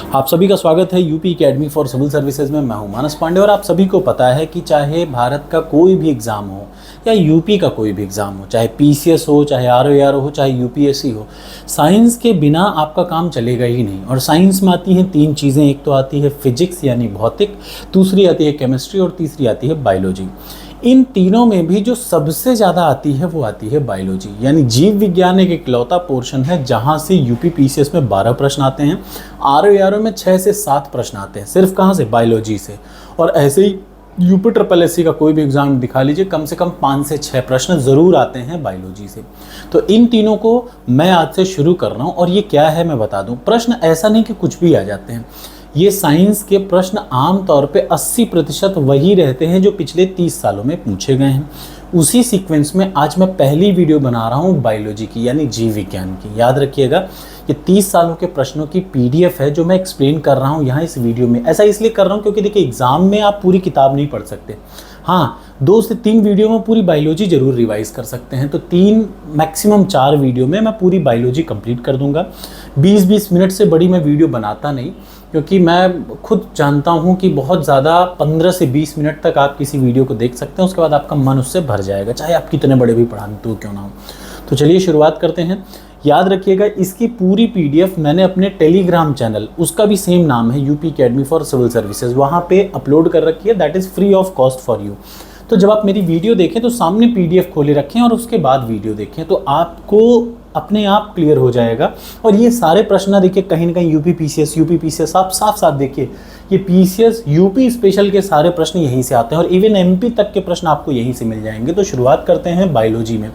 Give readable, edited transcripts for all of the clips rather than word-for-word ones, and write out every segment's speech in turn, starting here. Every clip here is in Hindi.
आप सभी का स्वागत है UP academy for civil services में। मैं हूं मानस पांडे और आप सभी को पता है कि चाहे भारत का कोई भी एग्ज़ाम हो या यूपी का कोई भी एग्ज़ाम हो, चाहे पीसीएस हो, चाहे आरओएआर हो, चाहे यूपीएससी हो, साइंस के बिना आपका काम चलेगा ही नहीं। और साइंस में आती हैं तीन चीज़ें, एक तो आती है फिजिक्स यानी भौतिक, दूसरी आती है केमिस्ट्री और तीसरी आती है बायोलॉजी। इन तीनों में भी जो सबसे ज़्यादा आती है वो आती है बायोलॉजी, यानी जीव विज्ञान एक इकलौता पोर्शन है जहाँ से यूपी पीसीएस में 12 प्रश्न आते हैं, आरओएआर में 6 से 7 प्रश्न आते हैं, सिर्फ कहाँ से, बायोलॉजी से। और ऐसे ही यूपी ट्रिपल एससी का कोई भी एग्जाम दिखा लीजिए, कम से कम 5 से 6 प्रश्न ज़रूर आते हैं बायोलॉजी से। तो इन तीनों को मैं आज से शुरू कर रहा हूँ। और ये क्या है मैं बता दूँ, प्रश्न ऐसा नहीं कि कुछ भी आ जाते हैं। ये साइंस के प्रश्न आमतौर पे 80% वही रहते हैं जो पिछले 30 सालों में पूछे गए हैं। उसी सीक्वेंस में आज मैं पहली वीडियो बना रहा हूँ बायोलॉजी की, यानी जीव विज्ञान की। याद रखिएगा, ये 30 सालों के प्रश्नों की पीडीएफ है जो मैं एक्सप्लेन कर रहा हूँ यहाँ इस वीडियो में। ऐसा इसलिए कर रहा हूँ क्योंकि देखिए, एग्जाम में आप पूरी किताब नहीं पढ़ सकते। हाँ, 2 से 3 वीडियो में पूरी बायोलॉजी जरूर रिवाइज कर सकते हैं। तो 3 मैक्सिमम 4 वीडियो में मैं पूरी बायोलॉजी कंप्लीट कर दूंगा। 20-20 मिनट से बड़ी मैं वीडियो बनाता नहीं, क्योंकि मैं खुद जानता हूँ कि बहुत ज़्यादा 15 से 20 मिनट तक आप किसी वीडियो को देख सकते हैं, उसके बाद आपका मन उससे भर जाएगा, चाहे आप कितने बड़े भी पढ़ाने तो क्यों ना हो। तो चलिए शुरुआत करते हैं। याद रखिएगा, इसकी पूरी पीडीएफ मैंने अपने टेलीग्राम चैनल, उसका भी सेम नाम है UP academy for civil services, वहाँ पे अपलोड कर रखी है। That is free of cost for you. तो जब आप मेरी वीडियो देखें तो सामने पीडीएफ खोले रखें और उसके बाद वीडियो देखें, तो आपको अपने आप क्लियर हो जाएगा। और ये सारे प्रश्न देखिए, कहीं ना कहीं यूपी पीसीएस आप साफ साफ देखिए, ये पीसीएस यूपी स्पेशल के सारे प्रश्न यहीं से आते हैं और इवन एमपी तक के प्रश्न आपको यहीं से मिल जाएंगे। तो शुरुआत करते हैं बायोलॉजी में।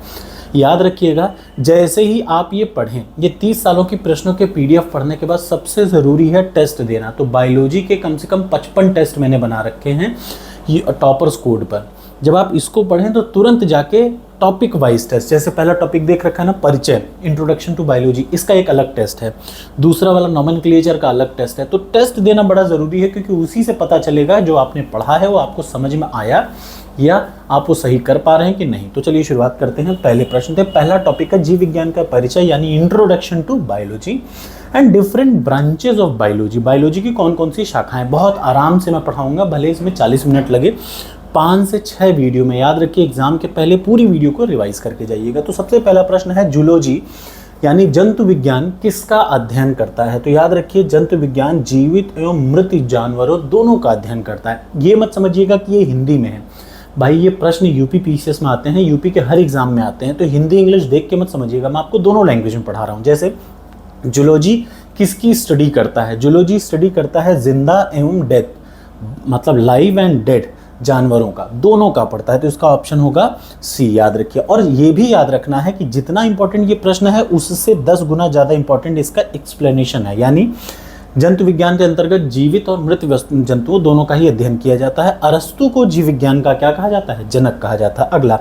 याद रखिएगा, जैसे ही आप ये पढ़ें, ये 30 सालों की प्रश्नों के पीडीएफ पढ़ने के बाद सबसे ज़रूरी है टेस्ट देना। तो बायोलॉजी के कम से कम 55 टेस्ट मैंने बना रखे हैं ये टॉपर्स कोड पर। जब आप इसको पढ़ें तो तुरंत जाके टॉपिक वाइज टेस्ट, जैसे पहला टॉपिक देख रखा है ना, परिचय, इंट्रोडक्शन टू बायोलॉजी, इसका एक अलग टेस्ट है। दूसरा वाला नोमेनक्लेचर का अलग टेस्ट है। तो टेस्ट देना बड़ा ज़रूरी है, क्योंकि उसी से पता चलेगा जो आपने पढ़ा है वो आपको समझ में आया या आप वो सही कर पा रहे हैं कि नहीं। तो चलिए शुरुआत करते हैं। पहले प्रश्न थे, पहला टॉपिक है जीव विज्ञान का परिचय, यानी introduction to biology and different branches of biology. Biology की कौन कौन सी शाखाएं, बहुत आराम से मैं पढ़ाऊंगा, भले इसमें 40 मिनट लगे। 5 से 6 वीडियो में, याद रखिए एग्जाम के पहले पूरी वीडियो को रिवाइज करके जाइएगा। तो सबसे पहला प्रश्न है, जूलॉजी यानी जंतु विज्ञान किसका अध्ययन करता है। तो याद रखिए, जंतु विज्ञान जीवित एवं मृत जानवरों दोनों का अध्ययन करता है। ये मत समझिएगा कि ये हिंदी में है भाई, ये प्रश्न यूपी पीसीएस में आते हैं, यूपी के हर एग्जाम में आते हैं। तो हिंदी इंग्लिश देख के मत समझिएगा, मैं आपको दोनों लैंग्वेज में पढ़ा रहा हूँ। जैसे जूलॉजी किसकी स्टडी करता है, जूलॉजी स्टडी करता है जिंदा एवं डेथ, मतलब लाइव एंड डेड जानवरों का, दोनों का पढ़ता है। तो इसका ऑप्शन होगा सी, याद रखिए। और ये भी याद रखना है कि जितना इंपॉर्टेंट ये प्रश्न है उससे 10 गुना ज़्यादा इंपॉर्टेंट इसका एक्सप्लेनेशन है। यानी जंतु विज्ञान के अंतर्गत जीवित और मृत जंतुओं दोनों का ही अध्ययन किया जाता है। अरस्तु को जीव विज्ञान का क्या कहा जाता है, जनक कहा जाता है। अगला,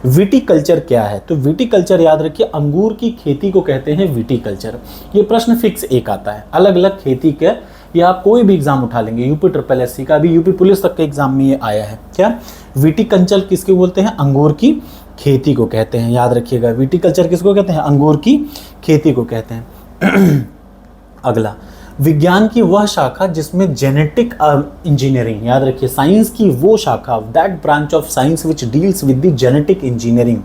विटिकल्चर क्या है। तो विटिकल्चर याद रखिए, अंगूर की खेती को कहते हैं विटिकल्चर। ये प्रश्न फिक्स एक आता है, अलग अलग खेती के, या आप कोई भी एग्जाम उठा लेंगे, यूपी ट्रिपल एससी का, अभी यूपी पुलिस तक के एग्जाम में ये आया है। क्या विटिकल्चर किसके बोलते हैं, अंगूर की खेती को कहते हैं। याद रखिएगा, विटिकल्चर किसको कहते हैं, अंगूर की खेती को कहते हैं। अगला, विज्ञान की वह शाखा जिसमें जेनेटिक इंजीनियरिंग, याद रखिए साइंस की वो शाखा, that branch of science which deals with the genetic engineering,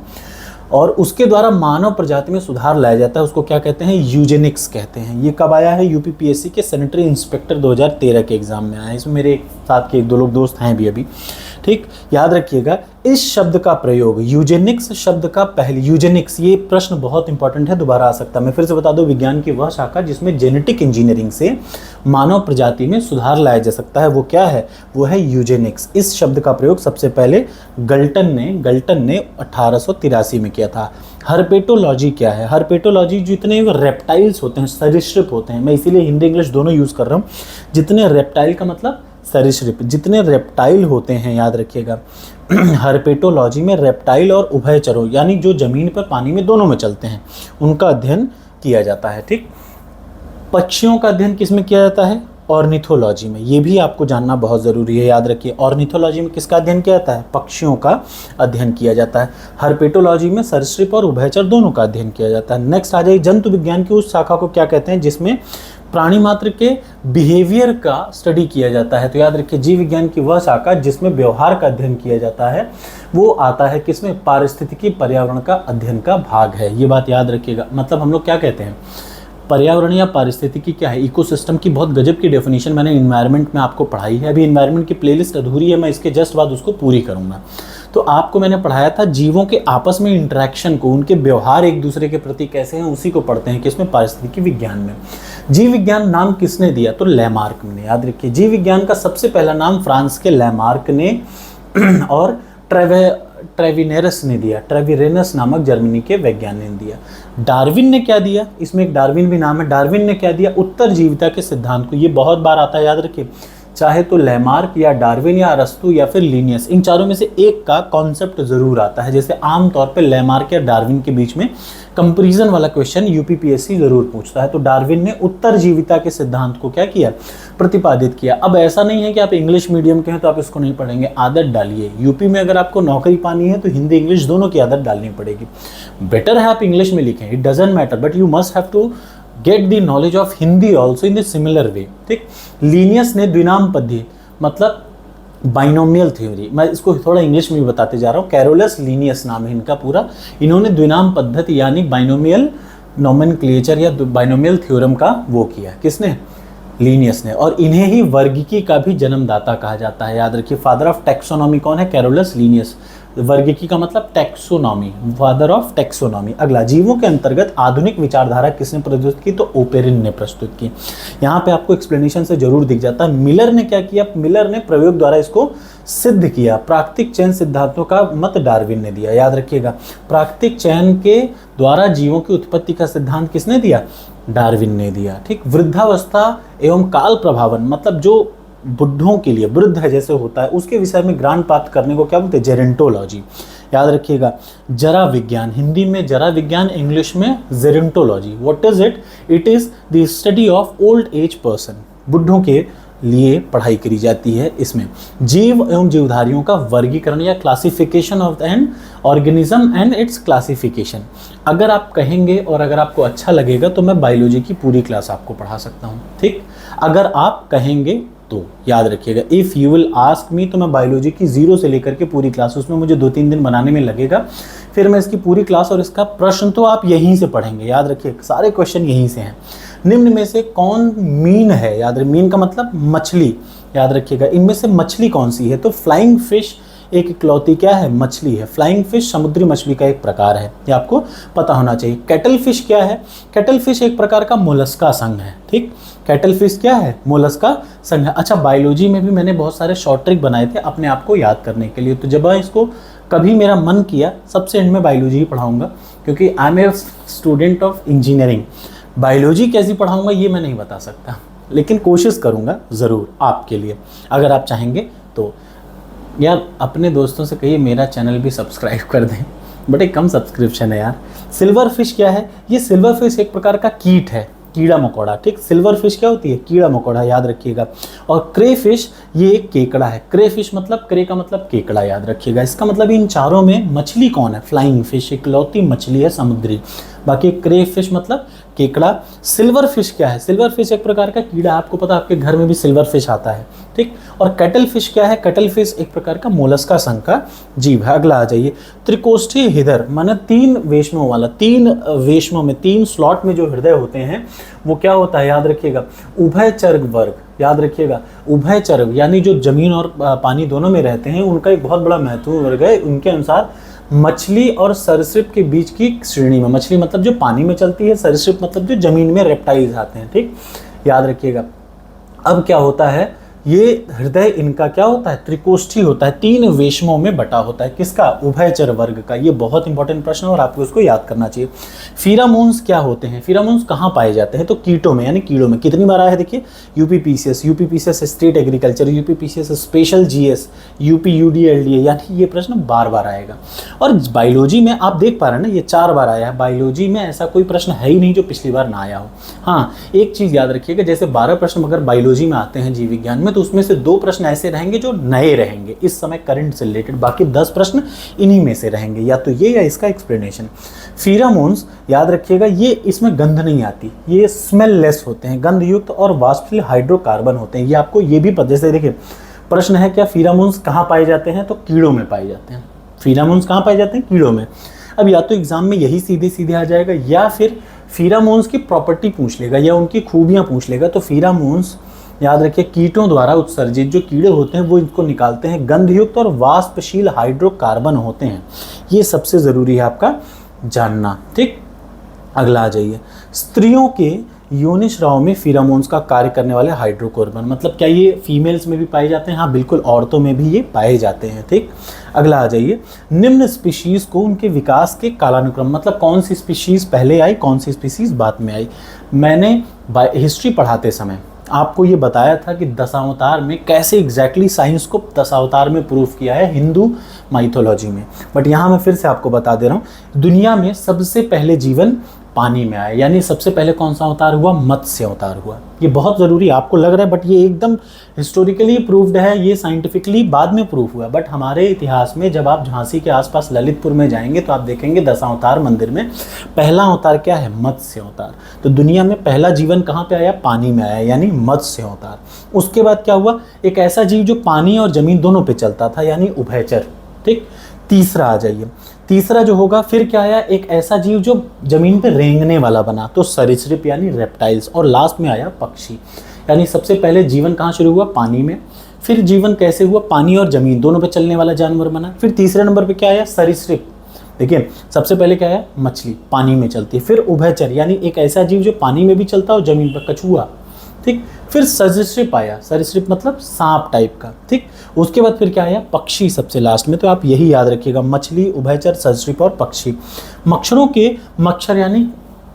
और उसके द्वारा मानव प्रजाति में सुधार लाया जाता है, उसको क्या कहते हैं, यूजेनिक्स कहते हैं। ये कब आया है, यूपी पीएससी के सैनिटरी इंस्पेक्टर 2013 के एग्जाम में आया है। इसमें मेरे साथ के 1-2 लोग दोस्त हैं भी अभी, ठीक। याद रखिएगा, इस शब्द का प्रयोग, यूजेनिक्स शब्द का पहले, यूजेनिक्स, ये प्रश्न बहुत इंपॉर्टेंट है, दोबारा आ सकता है। मैं फिर से बता दूं, विज्ञान की वह शाखा जिसमें जेनेटिक इंजीनियरिंग से मानव प्रजाति में सुधार लाया जा सकता है, वो क्या है, वो है यूजेनिक्स। इस शब्द का प्रयोग सबसे पहले गल्टन ने 1883 में किया था। हर्पेटोलॉजी क्या है, हर्पेटोलॉजी जितने रेप्टाइल्स होते हैं, सरीसृप होते हैं, मैं इसीलिए हिंदी इंग्लिश दोनों यूज़ कर रहा हूँ। जितने रेप्टाइल का मतलब सरीसृप, जितने रेप्टाइल होते हैं, याद रखिएगा हर्पेटोलॉजी में रेप्टाइल और उभयचरों, यानी जो जमीन पर पानी में दोनों में चलते हैं, उनका अध्ययन किया जाता है, ठीक। पक्षियों का अध्ययन किस में किया जाता है, ऑर्निथोलॉजी में। ये भी आपको जानना बहुत ज़रूरी है, याद रखिए। ऑर्निथोलॉजी में किसका अध्ययन किया जाता है, पक्षियों का अध्ययन किया जाता है। हर्पेटोलॉजी में सरीसृप और उभयचर दोनों का अध्ययन किया जाता है। नेक्स्ट आ जाइए, जंतु विज्ञान की उस शाखा को क्या कहते हैं जिसमें प्राणी मात्र के बिहेवियर का स्टडी किया जाता है। तो याद रखिए जीव विज्ञान की वह शाखा जिसमें व्यवहार का अध्ययन किया जाता है वो आता है किसमें, पारिस्थितिकी पर्यावरण का अध्ययन का भाग है। ये बात याद रखिएगा। मतलब हम लोग क्या कहते हैं, पर्यावरण या पारिस्थितिकी क्या है, इकोसिस्टम की बहुत गजब की डेफिनेशन मैंने इन्वायरमेंट में आपको पढ़ाई है। अभी इन्वायरमेंट की प्लेलिस्ट अधूरी है, मैं इसके जस्ट बाद उसको पूरी करूँगा। तो आपको मैंने पढ़ाया था जीवों के आपस में इंटरेक्शन को, उनके व्यवहार एक दूसरे के प्रति कैसे हैं, उसी को पढ़ते हैं किसमें, पारिस्थितिकी विज्ञान में। जीव विज्ञान नाम किसने दिया, तो लैमार्क ने। याद रखिए जीव विज्ञान का सबसे पहला नाम फ्रांस के लैमार्क ने और ट्रेविनेरस ने दिया, ट्रेविरेनस नामक जर्मनी के वैज्ञानिक ने दिया। डार्विन ने क्या दिया, इसमें एक डार्विन भी नाम है, डार्विन ने क्या दिया, उत्तरजीविता के सिद्धांत को। ये बहुत बार आता है, याद रखिए, चाहे तो लैमार्क या डार्विन या अरस्तु या फिर लिनियस, इन चारों में से एक का कॉन्सेप्ट जरूर आता है। जैसे आमतौर पे लैमार्क या डार्विन के बीच में कंपैरिजन वाला क्वेश्चन यूपीपीएससी जरूर पूछता है। तो डार्विन ने उत्तरजीविता के सिद्धांत को क्या किया, प्रतिपादित किया। अब ऐसा नहीं है कि आप इंग्लिश मीडियम के हैं तो आप इसको नहीं पढ़ेंगे, आदत डालिए। यूपी में अगर आपको नौकरी पानी है तो हिंदी इंग्लिश दोनों की आदत डालनी पड़ेगी। बेटर है आप इंग्लिश में लिखें, it doesn't matter, but you must have to get the knowledge of Hindi also in the similar way. ठीक, लीनियस ने द्विनाम पद्धति मतलब बाइनोमियल थ्योरी, मैं इसको थोड़ा इंग्लिश में भी बताते जा रहा हूँ, कैरोलस लीनियस नाम है इनका पूरा। इन्होंने द्विनाम पद्धति यानी बाइनोमियल नोमेनक्लेचर या बाइनोमियल थ्योरम का वो किया, किसने, लीनियस ने। और इन्हें ही वर्गीकी का भी जन्मदाता कहा जाता है। याद रखिए फादर ऑफ टैक्सोनॉमी कौन है, कैरोलस लीनियस। वर्गीकी का मतलब टैक्सोनॉमी, फादर ऑफ टैक्सोनॉमी। अगला, जीवों के अंतर्गत आधुनिक विचारधारा किसने प्रस्तुत की, तो ओपेरिन ने प्रस्तुत की। यहाँ पे आपको एक्सप्लेनेशन से जरूर दिख जाता है। मिलर ने क्या किया, मिलर ने प्रयोग द्वारा इसको सिद्ध किया। प्राकृतिक चयन सिद्धांतों का मत डार्विन ने दिया। याद रखिएगा प्राकृतिक चयन के द्वारा जीवों की उत्पत्ति का सिद्धांत किसने दिया, डार्विन ने दिया। ठीक, वृद्धावस्था एवं काल प्रभावन मतलब जो बुढ़ों के लिए, वृद्ध है जैसे होता है, उसके विषय में ज्ञान प्राप्त करने को क्या बोलते हैं, जेरेंटोलॉजी। याद रखिएगा जरा विज्ञान, हिंदी में जरा विज्ञान, इंग्लिश में gerontology. What is it, it is the study of old age person, बुढ़ों के लिए पढ़ाई करी जाती है। इसमें जीव एवं जीवधारियों का वर्गीकरण या classification of an organism and it's classification. अगर आप कहेंगे और अगर आपको अच्छा लगेगा तो मैं बायोलॉजी की पूरी क्लास आपको पढ़ा सकता हूँ। ठीक, अगर आप कहेंगे तो याद रखिएगा, if you will ask me, तो मैं बायोलॉजी की 0 से लेकर के पूरी क्लास, उसमें मुझे 2-3 दिन बनाने में लगेगा, फिर मैं इसकी पूरी क्लास और इसका प्रश्न तो आप यहीं से पढ़ेंगे। याद रखिए सारे क्वेश्चन यहीं से हैं। निम्न में से कौन मीन है, याद रखिए मीन का मतलब मछली। याद रखिएगा इनमें से मछली कौन सी है, तो फ्लाइंग फिश एक इकलौती क्या है, मछली है। फ्लाइंग फिश समुद्री मछली का एक प्रकार है, ये आपको पता होना चाहिए। कैटल फिश क्या है, कैटल फिश एक प्रकार का मोलस्का संघ है। ठीक, कैटल फिश क्या है, मोलस्का संघ है। अच्छा, बायोलॉजी में भी मैंने बहुत सारे शॉर्ट ट्रिक बनाए थे अपने आप को याद करने के लिए, तो जब इसको कभी मेरा मन किया सबसे एंड में बायोलॉजी ही पढ़ाऊंगा, क्योंकि I am a student of engineering. Biology कैसी पढ़ाऊंगा ये मैं नहीं बता सकता, लेकिन कोशिश करूंगा ज़रूर आपके लिए, अगर आप चाहेंगे तो। यार अपने दोस्तों से कहिए मेरा चैनल भी सब्सक्राइब कर दें, बट एक कम सब्सक्रिप्शन है यार। सिल्वर फिश क्या है, ये सिल्वर फिश एक प्रकार का कीट है, कीड़ा मकोड़ा। ठीक, सिल्वर फिश क्या होती है, कीड़ा मकोड़ा, याद रखिएगा। और क्रे फिश ये एक केकड़ा है। क्रे फिश मतलब, क्रे का मतलब केकड़ा, याद रखिएगा। इसका मतलब इन चारों में मछली कौन है, फ्लाइंग फिश इकलौती मछली है समुद्री। बाकी क्रे फिश मतलब केकड़ा। सिल्वर फिश क्या है, सिल्वर फिश एक प्रकार का कीड़ा, आपको पता आपके घर में भी सिल्वर फिश आता है। ठीक, और कैटल फिश क्या है, कैटल फिश एक प्रकार का मोलस्का संघ का जीव है। अगला आ जाइए, त्रिकोष्ठीय हृदय माने 3 वेशनों वाला, 3 वेशनों में 3 स्लॉट में जो हृदय होते हैं वो क्या होता है, याद रखिएगा उभयचर वर्ग। याद रखिएगा उभयचर यानी जो जमीन और पानी दोनों में रहते हैं, उनका एक बहुत बड़ा महत्वपूर्ण वर्ग है। उनके अनुसार मछली और सरीसृप के बीच की श्रेणी में, मछली मतलब जो पानी में चलती है, सरीसृप मतलब जो जमीन में रेप्टाइल्स आते हैं। ठीक, याद रखिएगा। अब क्या होता है, ये हृदय इनका क्या होता है, त्रिकोष्ठी होता है, 3 वेशमों में बटा होता है। किसका, उभयचर वर्ग का। ये बहुत इंपॉर्टेंट प्रश्न है और आपको इसको याद करना चाहिए। फिरामोन्स क्या होते हैं, फिरामोन्स कहाँ पाए जाते हैं, तो कीटों में यानी कीड़ों में। कितनी बार आया है देखिए, UPPCS state agriculture, UPPCS special GS, UP UDLDA, यानी ये प्रश्न बार बार आएगा। और बायोलॉजी में आप देख पा रहे हैं ना, ये 4 बार आया है। बायोलॉजी में ऐसा कोई प्रश्न है ही नहीं जो पिछली बार ना आया हो। हाँ, एक चीज़ याद रखिएगा, जैसे 12 प्रश्न अगर बायोलॉजी में आते हैं जीव विज्ञान में, में, तो उसमें से 2 प्रश्न ऐसे रहेंगे जो नए रहेंगे इस समय करंट से रिलेटेड, बाकी 10 प्रश्न इन्हीं में से रहेंगे, या तो ये या इसका एक्सप्लेनेशन। फेरोमोन्स याद रखिएगा, ये इसमें गंध नहीं आती, ये स्मेल लेस होते हैं, गंध युक्त और वाष्पशील हाइड्रोकार्बन होते हैं। ये आपको ये भी पता, जैसे देखिए प्रश्न है क्या फेरोमोन्स कहाँ पाए जाते हैं, तो कीड़ों में पाए जाते हैं। फेरोमोन्स कहाँ पाए जाते हैं, कीड़ों में। अब या तो एग्जाम में यही सीधे सीधे आ जाएगा, या फिर फेरोमोन्स की प्रॉपर्टी पूछ लेगा या उनकी खूबियां पूछ लेगा। तो फेरोमोन्स याद रखिए कीटों द्वारा उत्सर्जित जो कीड़े होते हैं वो इनको निकालते हैं, गंधयुक्त और वाष्पशील हाइड्रोकार्बन होते हैं। ये सबसे ज़रूरी है आपका जानना, ठीक। अगला आ जाइए, स्त्रियों के योनि स्राव में फेरोमोन्स का कार्य करने वाले हाइड्रोकार्बन, मतलब क्या ये फीमेल्स में भी पाए जाते हैं? हाँ बिल्कुल, औरतों में भी ये पाए जाते हैं, ठीक। अगला आ जाइए, निम्न स्पीशीज़ को उनके विकास के कालानुक्रम, मतलब कौन सी स्पीशीज़ पहले आई, कौन सी स्पीशीज़ बाद में आई। मैंने हिस्ट्री पढ़ाते समय आपको ये बताया था कि दशावतार में कैसे एग्जैक्टली साइंस को दशावतार में प्रूफ किया है हिंदू माइथोलॉजी में, बट यहाँ मैं फिर से आपको बता दे रहा हूँ, दुनिया में सबसे पहले जीवन पानी में आया, यानी सबसे पहले कौन सा अवतार हुआ, मत्स्य अवतार हुआ। ये बहुत ज़रूरी आपको लग रहा है, बट ये एकदम हिस्टोरिकली प्रूव्ड है, ये साइंटिफिकली बाद में प्रूफ हुआ। बट हमारे इतिहास में जब आप झांसी के आसपास ललितपुर में जाएंगे तो आप देखेंगे दशावतार मंदिर में पहला अवतार क्या है, मत्स्य अवतार। तो दुनिया में पहला जीवन कहाँ पे आया, पानी में आया, यानी मत्स्य अवतार। उसके बाद क्या हुआ, एक ऐसा जीव जो पानी और जमीन दोनों पे चलता था, यानी उभयचर, ठीक। तीसरा आ जाइए, तीसरा जो होगा फिर क्या आया, एक ऐसा जीव जो जमीन पे रेंगने वाला बना, तो सरीसृप यानी रेप्टाइल्स। और लास्ट में आया पक्षी, यानी सबसे पहले जीवन कहाँ शुरू हुआ, पानी में। फिर जीवन कैसे हुआ, पानी और जमीन दोनों पे चलने वाला जानवर बना। फिर तीसरे नंबर पे क्या आया, सरीसृप। देखिए सबसे पहले क्या आया, मछली पानी में चलती है। फिर उभयचर यानी एक ऐसा जीव जो पानी में भी चलता है और जमीन पर, कछुआ, ठीक। फिर सरीसृप आया, सरीसृप मतलब सांप टाइप का, ठीक। उसके बाद फिर क्या आया, पक्षी सबसे लास्ट में। तो आप यही याद रखिएगा, मछली, उभयचर, सरीसृप और पक्षी। मच्छरों के, मच्छर यानी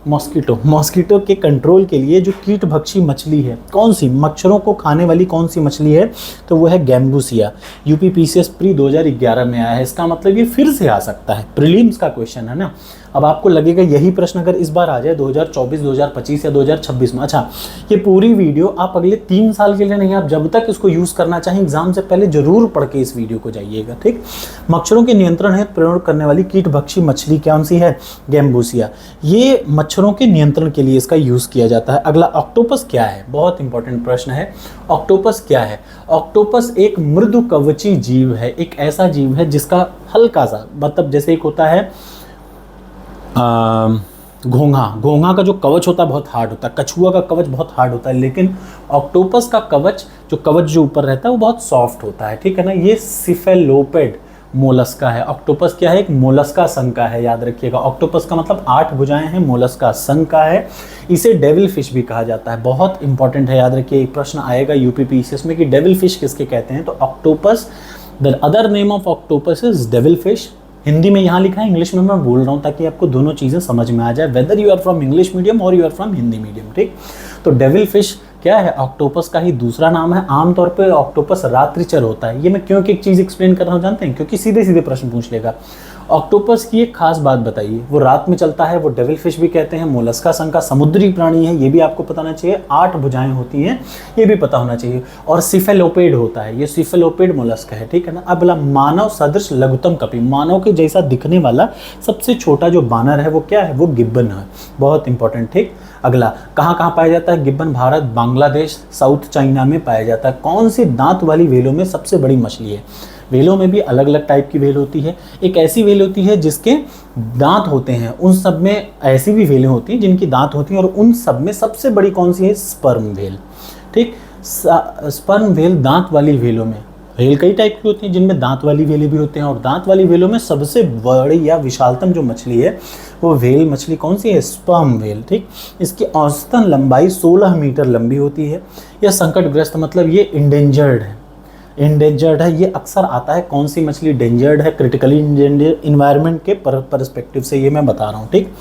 मॉस्किटो, मॉस्किटो के कंट्रोल के लिए जो कीट भक्षी मछली है, कौन सी, मच्छरों को खाने वाली कौन सी मछली है, तो वो है गैम्बूसिया। यूपी पीसीएस प्री 2011 में आया है। इसका मतलब ये फिर से आ सकता है, प्रीलिम्स का क्वेश्चन है ना। अब आपको लगेगा यही प्रश्न अगर इस बार आ जाए 2024, 2025 या 2026 में, अच्छा ये पूरी वीडियो आप अगले 3 साल के लिए नहीं, आप जब तक इसको यूज़ करना चाहें एग्जाम से पहले जरूर पढ़ के इस वीडियो को जाइएगा, ठीक। मच्छरों के नियंत्रण हेतु प्रयोग करने वाली कीट भक्षी मछली कौन सी है, गैम्बूसिया। ये मच्छरों के नियंत्रण के लिए इसका यूज़ किया जाता है। अगला ऑक्टोपस क्या है, बहुत इंपॉर्टेंट प्रश्न है। ऑक्टोपस क्या है, ऑक्टोपस एक मृदु कवची जीव है, एक ऐसा जीव है जिसका हल्का सा, मतलब जैसे एक होता है घोंघा, घोंघा का जो कवच होता है बहुत हार्ड होता है, कछुआ का कवच बहुत हार्ड होता है, लेकिन ऑक्टोपस का कवच जो ऊपर रहता है वो बहुत सॉफ्ट होता है, ठीक है ना। ये सिफेलोपेड मोलस्का है। ऑक्टोपस क्या है, एक मोलस्का संघ का है, याद रखिएगा। ऑक्टोपस का मतलब 8 भुजाएं हैं, मोलस्का संघ का है। इसे डेविल फिश भी कहा जाता है, बहुत इंपॉर्टेंट है, याद रखिए। एक प्रश्न आएगा यूपी पीसीएस में कि डेविल फिश किसके कहते हैं, तो octopus, the other name of octopus is devil fish. Hindi में यहाँ लिखा है, इंग्लिश में मैं बोल रहा हूँ ताकि आपको दोनों चीज़ें समझ में आ जाए, whether you are from English medium और you are from Hindi medium, ठीक। तो डेविल फिश क्या है, ऑक्टोपस का ही दूसरा नाम है। आमतौर पे ऑक्टोपस रात्रिचर होता है। ये मैं क्यों एक चीज़ एक्सप्लेन कर रहा हूँ जानते हैं, क्योंकि सीधे सीधे प्रश्न पूछ लेगा। ऑक्टोपस की एक खास बात बताइए, वो रात में चलता है, वो डेविल फिश भी कहते हैं, मोलस्का संघ का समुद्री प्राणी है, ये भी आपको पता होना चाहिए। 8 भुजाएं होती हैं, ये भी पता होना चाहिए। और सिफेलोपेड होता है, ये सिफेलोपेड मोलस्का है, ठीक है ना। अब मानव सदृश लघुत्तम कपि, मानव के जैसा दिखने वाला सबसे छोटा जो बानर है वो क्या है, वो गिब्बन है, बहुत इंपॉर्टेंट, ठीक। अगला कहाँ कहाँ पाया जाता है Gibbon, Bharat, Bangladesh, south China में पाया जाता है। कौन सी दांत वाली व्हेलों में सबसे बड़ी मछली है, व्हेलों में भी अलग अलग टाइप की व्हेल होती है। एक ऐसी व्हेल होती है जिसके दांत होते हैं, उन सब में ऐसी भी व्हेलें होती हैं जिनकी दांत होती हैं, और उन सब में सबसे बड़ी कौन सी है, स्पर्म व्हेल, ठीक। स्पर्म व्हेल दांत वाली व्हेलों में, व्हेल कई टाइप की होती हैं जिनमें दांत वाली व्हेलें भी होते हैं, और दांत वाली व्हेलों में सबसे बड़ी या विशालतम जो मछली है वो व्हेल मछली कौन सी है, स्पर्म व्हेल, ठीक। इसकी औसतन लंबाई 16 मीटर लंबी होती है। यह संकटग्रस्त मतलब ये इंडेंजर्ड है, इंडेंजर्ड है। ये अक्सर आता है, कौन सी मछली डेंजर्ड है, क्रिटिकली इंडेंजर्ड इन्वायरमेंट के पर्सपेक्टिव से ये मैं बता रहा हूँ, ठीक।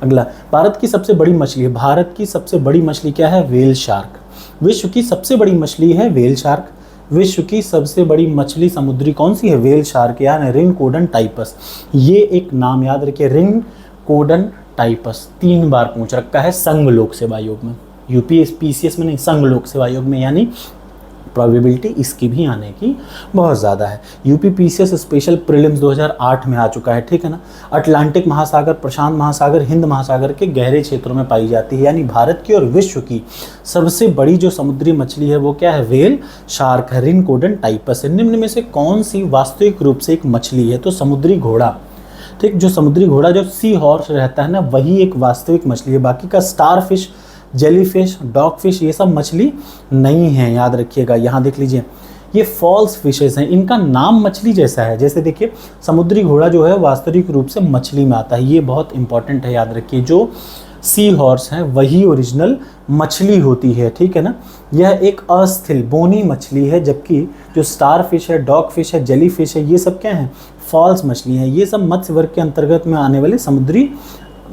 अगला भारत की सबसे बड़ी मछली है, भारत की सबसे बड़ी मछली क्या है, व्हेल शार्क। विश्व की सबसे बड़ी मछली है व्हेल शार्क। विश्व की सबसे बड़ी मछली समुद्री कौन सी है, व्हेल शार्क, यानी रिनकोडन टाइपस। ये एक नाम याद रखिए, रिनकोडन टाइपस, 3 बार पूछ रखा है संघ लोक सेवा आयोग में, यूपीएसपीसीएस में नहीं, संघ लोक सेवा आयोग में, यानी प्रोबेबिलिटी इसकी भी आने की बहुत ज़्यादा है। यूपी पीसीएस स्पेशल प्रीलिम्स 2008 में आ चुका है, ठीक है ना। अटलांटिक महासागर, प्रशांत महासागर, हिंद महासागर के गहरे क्षेत्रों में पाई जाती है, यानी भारत की और विश्व की सबसे बड़ी जो समुद्री मछली है वो क्या है, व्हेल शार्क है, रिनकोडन टाइपस है। निम्न में से कौन सी वास्तविक रूप से एक मछली है, तो समुद्री घोड़ा, ठीक, जो समुद्री घोड़ा जो सी हॉर्स रहता है ना, वही एक वास्तविक मछली है। बाकी का star fish, jellyfish, dog fish, ये सब मछली नहीं है, याद रखिएगा। यहाँ देख लीजिए, ये फॉल्स फिशेस हैं, इनका नाम मछली जैसा है। जैसे देखिए समुद्री घोड़ा जो है वास्तविक रूप से मछली में आता है, ये बहुत इंपॉर्टेंट है, याद रखिए। जो सी हॉर्स हैं वही ओरिजिनल मछली होती है, ठीक है ना। यह एक अस्थिल बोनी मछली है, जबकि जो स्टार फिश है, डॉग फिश है, जेली फिश है, ये सब क्या हैं, फॉल्स मछली हैं। ये सब मत्स्य वर्ग के अंतर्गत में आने वाले समुद्री,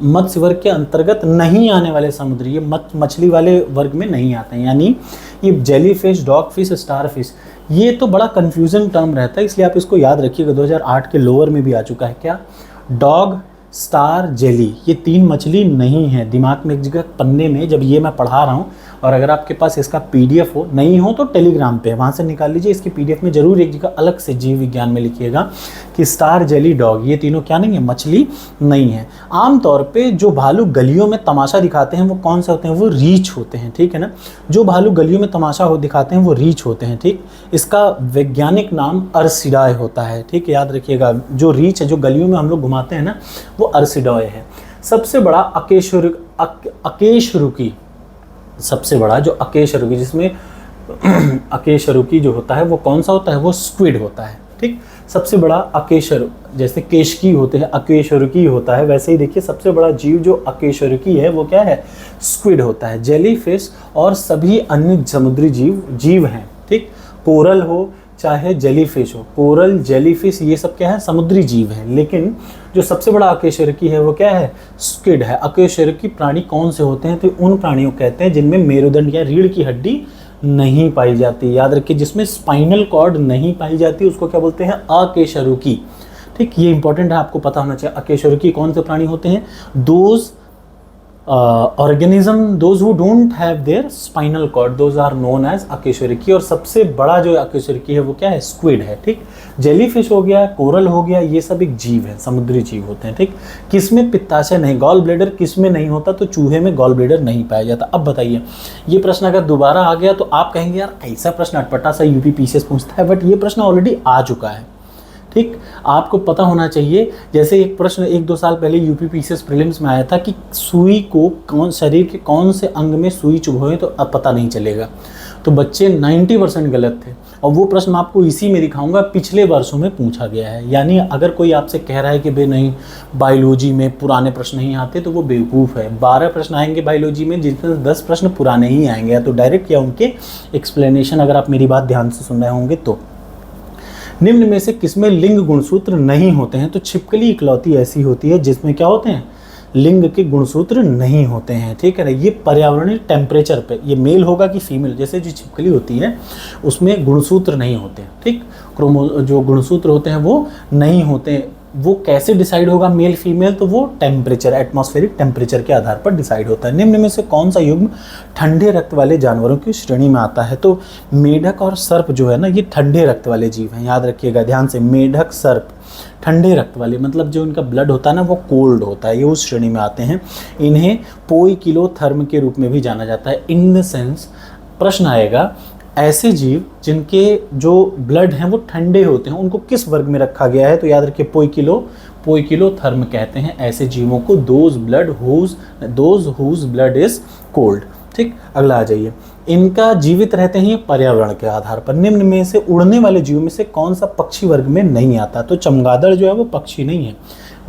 मत्स्य वर्ग के अंतर्गत नहीं आने वाले समुद्री, ये मछली वाले वर्ग में नहीं आते हैं। यानी ये jelly fish, dog fish, star fish, ये तो बड़ा कंफ्यूजन टर्म रहता है, इसलिए आप इसको याद रखिएगा। 2008 के लोअर में भी आ चुका है क्या, डॉग, स्टार, जेली, ये तीन मछली नहीं है। दिमाग में एक जगह पन्ने में जब ये मैं पढ़ा रहा हूँ, और अगर आपके पास इसका पीडीएफ हो, नहीं हो तो टेलीग्राम पे वहाँ से निकाल लीजिए। इसकी पीडीएफ में जरूर एक जगह अलग से जीव विज्ञान में लिखिएगा कि स्टार, जेली, डॉग, ये तीनों क्या नहीं है, मछली नहीं है। आमतौर पे जो भालू गलियों में तमाशा दिखाते हैं वो कौन से होते हैं, वो रीछ होते हैं, ठीक है ना। जो भालू गलियों में तमाशा दिखाते हैं वो रीछ होते हैं, ठीक। इसका वैज्ञानिक नाम अर्सिडाय होता है, ठीक, याद रखिएगा। जो रीछ है, जो गलियों में हम लोग घुमाते हैं ना, वो अर्सिडाय है। सबसे बड़ा अकेशरुकी, सबसे बड़ा जो अकेशरुकी, जिसमें अकेशरुकी जो होता है वो कौन सा होता है, वो स्क्विड होता है, ठीक। सबसे बड़ा अकेशर, जैसे केशकी होते हैं, अकेशरुकी होता है, वैसे ही देखिए सबसे बड़ा जीव जो अकेशरुकी है वो क्या है, स्क्विड होता है। जेलीफिश और सभी अन्य समुद्री जीव हैं, ठीक। कोरल हो चाहे जेलीफिश हो, कोरल, जेलीफिश, ये सब क्या है, समुद्री जीव हैं। लेकिन जो सबसे बड़ा अकेशरुकी है वो क्या है, स्क्विड है। अकेशरुकी प्राणी कौन से होते हैं, तो उन प्राणियों को कहते हैं जिनमें मेरुदंड या रीढ़ की हड्डी नहीं पाई जाती, याद रखिए। जिसमें स्पाइनल कॉर्ड नहीं पाई जाती उसको क्या बोलते हैं, अकेशरुकी, ठीक। ये इंपॉर्टेंट है, आपको पता होना चाहिए। अकेशरुकी कौन से प्राणी होते हैं, those organism those who don't have their spinal cord, those are known as अकेशरुकी। और सबसे बड़ा जो अकेशरुकी है वो क्या है, स्क्विड है, ठीक। जेलीफिश हो गया, कोरल हो गया, ये सब एक जीव है, समुद्री जीव होते हैं, ठीक। किसमें पित्ताशय नहीं, गॉल ब्लैडर किसमें नहीं होता, तो चूहे में गॉल ब्लैडर नहीं पाया जाता। अब बताइए, ये प्रश्न अगर दोबारा आ गया तो आप कहेंगे यार ऐसा प्रश्न अटपटा सा यूपी पीसीएस पूछता है, बट ये प्रश्न ऑलरेडी आ चुका है, ठीक। आपको पता होना चाहिए। जैसे एक प्रश्न 1-2 साल पहले यूपी पीसीएस प्रीलिम्स में आया था कि सुई को कौन, शरीर के कौन से अंग में सुई चुभोए तो अब पता नहीं चलेगा, तो बच्चे 90% गलत थे। और वो प्रश्न मैं आपको इसी में दिखाऊंगा, पिछले वर्षों में पूछा गया है। यानी अगर कोई आपसे कह रहा है कि भाई नहीं बायोलॉजी में पुराने प्रश्न नहीं आते, तो वो बेवकूफ़ है। 12 प्रश्न आएंगे बायोलॉजी में, जिसमें 10 प्रश्न पुराने ही आएंगे, या तो डायरेक्ट या उनके एक्सप्लेनेशन, अगर आप मेरी बात ध्यान से सुन रहे होंगे तो। निम्न में से किसमें लिंग गुणसूत्र नहीं होते हैं, तो छिपकली इकलौती ऐसी होती है जिसमें क्या होते हैं, लिंग के गुणसूत्र नहीं होते हैं, ठीक है ना। ये पर्यावरणीय टेम्परेचर पे, ये मेल होगा कि फीमेल, जैसे जो छिपकली होती है उसमें गुणसूत्र नहीं होते, ठीक। जो गुणसूत्र होते हैं वो नहीं होते। वो कैसे डिसाइड होगा मेल फीमेल, तो वो टेम्परेचर, एटमॉस्फेरिक टेम्परेचर के आधार पर डिसाइड होता है। निम्न में से कौन सा युग्म ठंडे रक्त वाले जानवरों की श्रेणी में आता है, तो मेढक और सर्प जो है ना, ये ठंडे रक्त वाले जीव हैं, याद रखिएगा ध्यान से। मेढक, सर्प ठंडे रक्त वाले, मतलब जो इनका ब्लड होता है ना वो कोल्ड होता है, ये उस श्रेणी में आते हैं। इन्हें पोइकिलोथर्म के रूप में भी जाना जाता है। इन द सेंस प्रश्न आएगा, ऐसे जीव जिनके जो ब्लड हैं वो ठंडे होते हैं उनको किस वर्ग में रखा गया है, तो याद रखिए पोइकिलोथर्म कहते हैं ऐसे जीवों को, those whose blood is cold, ठीक। अगला आ जाइए, इनका जीवित रहते हैं पर्यावरण के आधार पर। निम्न में से उड़ने वाले जीव में से कौन सा पक्षी वर्ग में नहीं आता, तो चमगादड़ जो है वो पक्षी नहीं है,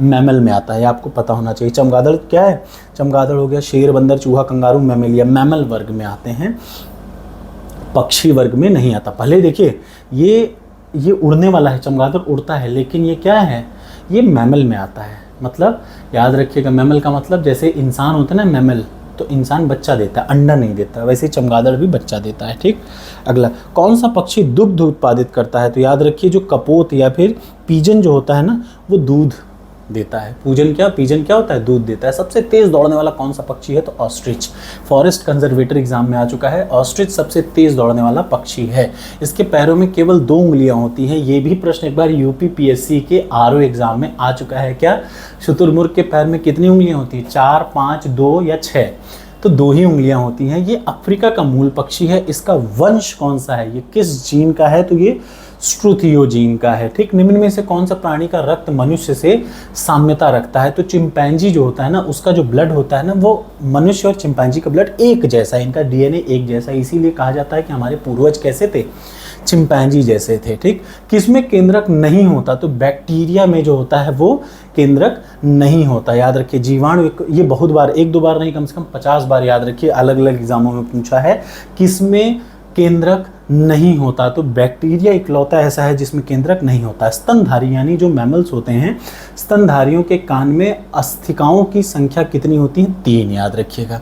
मैमल में आता है, आपको पता होना चाहिए। चमगादड़ क्या है, चमगादड़ हो गया शेर, बंदर, चूहा, कंगारू, मैमेलिया, मैमल वर्ग में आते हैं, पक्षी वर्ग में नहीं आता। पहले देखिए ये उड़ने वाला है, चमगादड़ उड़ता है, लेकिन ये क्या है, ये मैमल में आता है। मतलब याद रखिएगा, मैमल का मतलब जैसे इंसान होता है ना मैमल, तो इंसान बच्चा देता है, अंडा नहीं देता, वैसे चमगादड़ भी बच्चा देता है, ठीक। अगला, कौन सा पक्षी दुग्ध उत्पादित करता है, तो याद रखिए जो कपोत या फिर पीजन जो होता है ना, वो दूध देता है। पिजन क्या होता है? दूध देता है। सबसे तेज दौड़ने वाला कौन सा पक्षी है? तो ऑस्ट्रिच। फॉरेस्ट कंजर्वेटर एग्जाम में आ चुका है, ऑस्ट्रिच सबसे तेज दौड़ने वाला पक्षी है। इसके पैरों में केवल 2 उंगलियां होती हैं। ये भी प्रश्न एक बार यूपी पीएससी के आरओ एग्जाम में आ चुका है। क्या शुतुरमुर्ग के पैर में कितनी उंगलियां होती हैं? 4, 5, 2 या 6? तो 2 ही उंगलियां होती हैं। ये अफ्रीका का मूल पक्षी है। इसका वंश कौन सा है? ये किस जीन का है? तो ये स्ट्रुथियो जीन का है। ठीक, निम्न में से कौन सा प्राणी का रक्त मनुष्य से साम्यता रखता है? तो चिंपैंजी जो होता है ना, उसका जो ब्लड होता है ना, वो मनुष्य और चिंपैंजी का ब्लड एक जैसा है, इनका डीएनए एक जैसा है। इसीलिए कहा जाता है कि हमारे पूर्वज कैसे थे? चिंपैंजी जैसे थे। ठीक, किसमें केंद्रक नहीं होता? तो बैक्टीरिया में जो होता है वो केंद्रक नहीं होता। याद रखिए, जीवाणु, ये बहुत बार, 1-2 बार नहीं, कम से कम 50 बार याद रखिए, अलग अलग एग्जामों में पूछा है किसमें केंद्रक नहीं होता। तो बैक्टीरिया इकलौता ऐसा है जिसमें केंद्रक नहीं होता। स्तनधारी यानी जो मैमल्स होते हैं, स्तनधारियों के कान में अस्थिकाओं की संख्या कितनी होती है? 3, याद रखिएगा।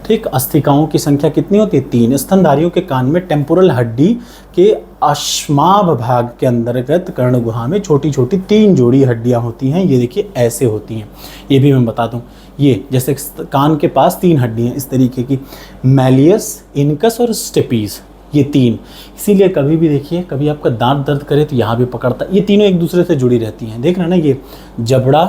ठीक, अस्थिकाओं की संख्या कितनी होती है? 3। स्तनधारियों के कान में टेम्पोरल हड्डी के अश्माभ भाग के अंतर्गत कर्ण गुहा में छोटी छोटी 3 जोड़ी हड्डियां होती हैं। ये देखिए ऐसे होती हैं। ये भी मैं बता दूं, ये जैसे कान के पास 3 हड्डियां इस तरीके की, मैलियस, इनकस और स्टेपीज, ये 3। इसीलिए कभी भी देखिए, कभी आपका दांत दर्द करे तो यहाँ भी पकड़ता, ये तीनों एक दूसरे से जुड़ी रहती हैं। देख रहे हैं ना, ये जबड़ा,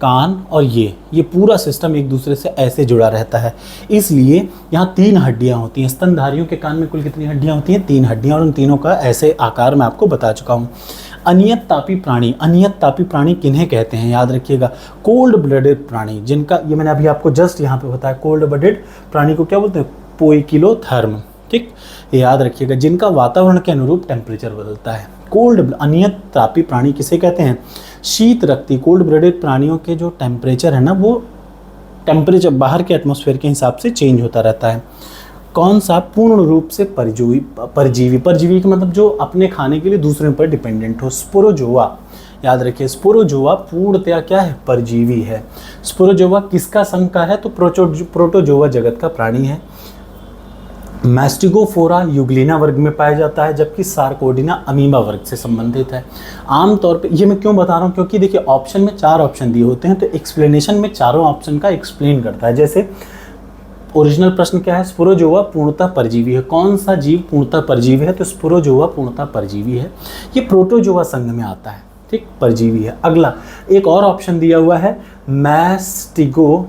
कान और ये पूरा सिस्टम एक दूसरे से ऐसे जुड़ा रहता है। इसलिए यहाँ 3 हड्डियाँ होती हैं। स्तनधारियों के कान में कुल कितनी हड्डियाँ होती हैं? 3 हड्डियाँ, और उन तीनों का ऐसे आकार मैं आपको बता चुका हूँ। अनियत तापी प्राणी, अनियत तापी प्राणी किन्हें कहते हैं? याद रखिएगा, कोल्ड ब्लडेड प्राणी, जिनका, ये मैंने अभी आपको जस्ट यहाँ पे बताया, कोल्ड ब्लडेड प्राणी को क्या बोलते हैं? पोइकिलोथर्म। ठीक, याद रखिएगा, जिनका वातावरण के अनुरूप टेम्परेचर बदलता है। कोल्ड, अनियत तापी प्राणी किसे कहते हैं? शीत रक्ती, कोल्ड ब्लडेड प्राणियों के जो टेम्परेचर है ना, वो टेम्परेचर बाहर के एटमॉस्फेयर के हिसाब से चेंज होता रहता है। कौन सा? पूर्ण रूप से परजीवी, परजीवी का मतलब जो अपने खाने के लिए दूसरे पर डिपेंडेंट हो। स्पोरोजोआ, याद रखिए, स्पोरोजोआ पूर्णतया क्या है? परजीवी है। स्पोरोजोआ किसका संघ का है? तो प्रोटोजोआ जगत का प्राणी है। मैस्टिगोफोरा यूग्लिना वर्ग में पाया जाता है, जबकि सार्कोडिना अमीबा वर्ग से संबंधित है। आमतौर पे ये मैं क्यों बता रहा हूँ? क्योंकि देखिए ऑप्शन में 4 ऑप्शन दिए होते हैं, तो एक्सप्लेनेशन में चारों ऑप्शन का एक्सप्लेन करता है। जैसे ओरिजिनल प्रश्न क्या है? स्पोरोजोआ पूर्णतः परजीवी है। कौन सा जीव पूर्णतः परजीवी है? तो स्पोरोजोआ पूर्णतः परजीवी है। ये प्रोटोजोआ संघ में आता है। ठीक, परजीवी है। अगला एक और ऑप्शन दिया हुआ है,